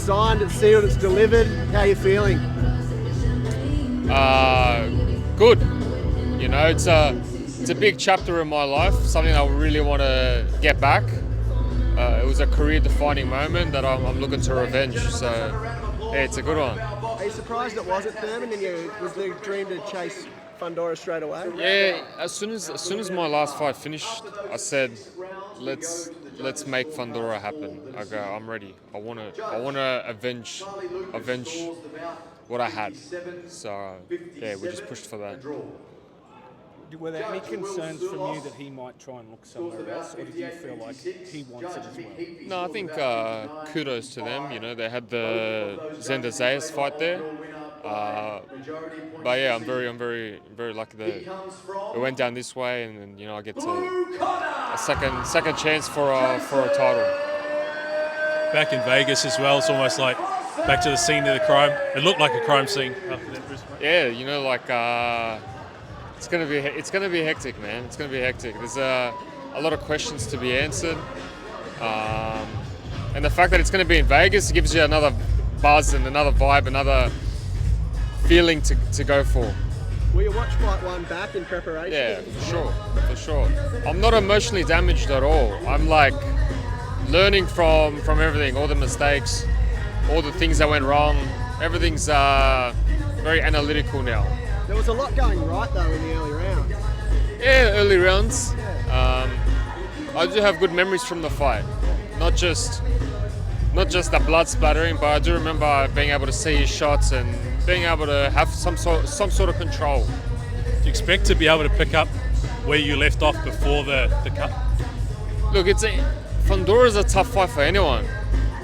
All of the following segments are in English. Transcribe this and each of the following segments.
signed, it's sealed, it's delivered. How are you feeling? Good. You know, it's a big chapter in my life, something I really want to get back. It was a career-defining moment that I'm looking to revenge. So, yeah, it's a good one. Are you surprised it wasn't Thurman and was the dream to chase Fundora straight away? Yeah, as soon as my last fight finished, I said, let's make Fundora happen. I go, I'm ready. I wanna avenge what I had. So yeah, we just pushed for that. Were there any concerns from you that he might try and look somewhere else, or did you feel like he wants it as well? No, I think kudos to them. You know, they had the Zenda Zayas fight there. But yeah, I'm very lucky that it went down this way, and then, you know, I get a second chance for a title. Back in Vegas as well, it's almost like back to the scene of the crime. It looked like a crime scene after that Brisbane. Yeah, you know, like it's gonna be hectic, man. It's gonna be hectic. There's a lot of questions to be answered, and the fact that it's gonna be in Vegas, it gives you another buzz and another vibe, another feeling to go for. Will you watch Fight 1 back in preparation? Yeah, for sure. I'm not emotionally damaged at all. I'm like learning from everything, all the mistakes, all the things that went wrong. Everything's very analytical now. There was a lot going right though in the early rounds. Yeah, early rounds. I do have good memories from the fight. Not just the blood splattering, but I do remember being able to see his shots and being able to have some sort of control. Do you expect to be able to pick up where you left off before the cut? Look, Fundora's a tough fight for anyone.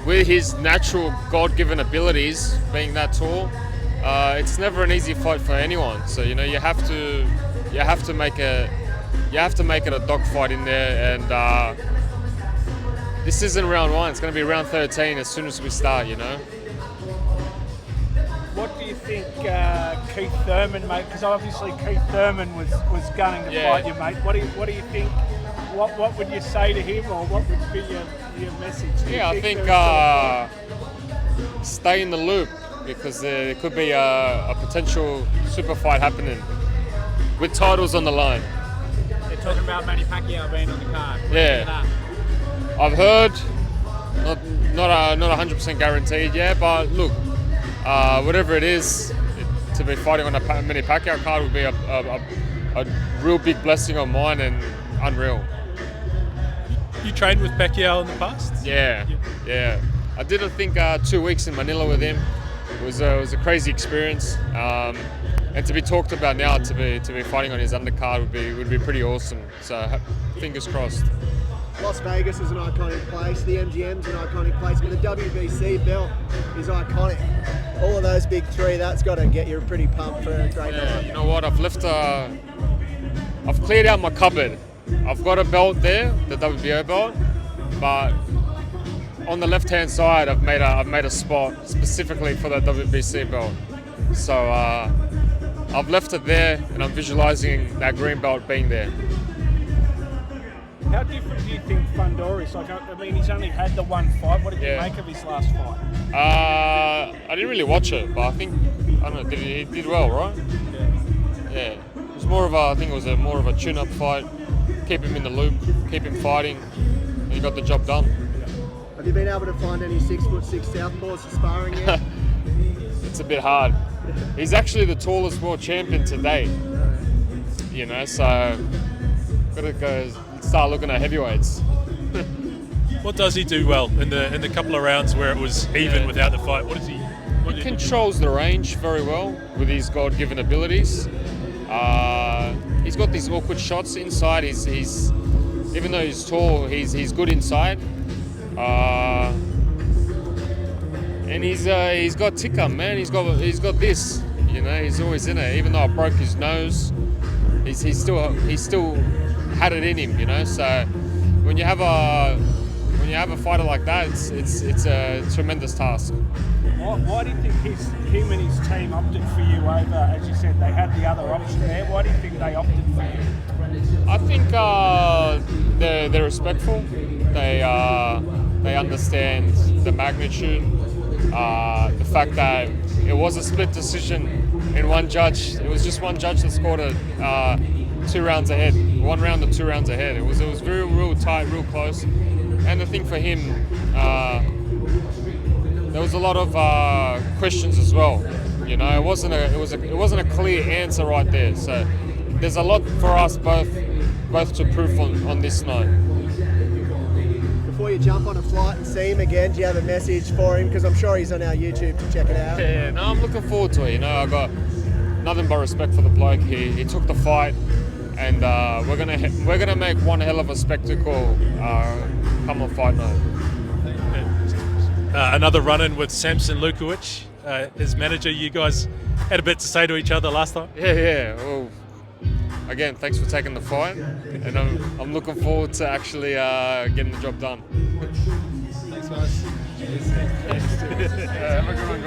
With his natural God-given abilities, being that tall, it's never an easy fight for anyone. So, you know, you have to make it a dogfight in there, and this isn't round 1. It's going to be round 13 as soon as we start. You know. What do you think Keith Thurman, mate? Because obviously Keith Thurman was gunning to fight you, mate. What do you think? What would you say to him, or what would be your message? I think stay in the loop, because there could be a potential super fight happening with titles on the line. They're talking about Manny Pacquiao being on the card. Yeah, I've heard, not 100% guaranteed yet, but look, whatever it is, to be fighting on a Manny Pacquiao card would be a real big blessing of mine and unreal. You trained with Pacquiao in the past? Yeah. I did, I think, 2 weeks in Manila with him. It was a crazy experience, and to be talked about now, to be fighting on his undercard would be pretty awesome. So fingers crossed. Las Vegas is an iconic place. The MGM's an iconic place, but the WBC belt is iconic. All of those big three, that's got to get you pretty pumped for a great night. You know what? I've cleared out my cupboard. I've got a belt there, the WBO belt, but on the left-hand side, I've made a spot specifically for that WBC belt. So I've left it there, and I'm visualizing that green belt being there. How different do you think Fundora is? Like, I mean, he's only had the one fight. What did you make of his last fight? I didn't really watch it, but I don't know. He did well, right? Yeah. It was more of a tune-up fight. Keep him in the loop, keep him fighting, and he got the job done. Have you been able to find any 6'6" southpaws for sparring yet? It's a bit hard. He's actually the tallest world champion to date. You know, so gotta go start looking at heavyweights. What does he do well in the couple of rounds where it was even without the fight? What does he? He controls the range very well with his God-given abilities. He's got these awkward shots inside. He's even though he's tall, he's good inside. And he's got ticker, man. He's got this. You know, he's always in it. Even though I broke his nose, he's still had it in him. You know, so when you have a fighter like that, it's a tremendous task. Why do you think him and his team opted for you over, as you said, they had the other option there? Why do you think they opted for you? I think they're respectful. They understand the magnitude The fact that it was a split decision in one judge. It was just one judge that scored it 2 rounds ahead. 1 round or 2 rounds ahead. It was very real tight, real close. And the thing for him, there was a lot of questions as well. You know, it wasn't a clear answer right there. So there's a lot for us both to prove on this night. Before you jump on a flight and see him again, do you have a message for him? Because I'm sure he's on our YouTube to check it out. Yeah, no, I'm looking forward to it. You know, I got nothing but respect for the bloke. He took the fight, and we're gonna make one hell of a spectacle come on fight night. Another run-in with Samson Lukovic, his manager. You guys had a bit to say to each other last time. Yeah. Well, again, thanks for taking the fight, and I'm looking forward to actually getting the job done. Thanks, guys. Have a good one, guys.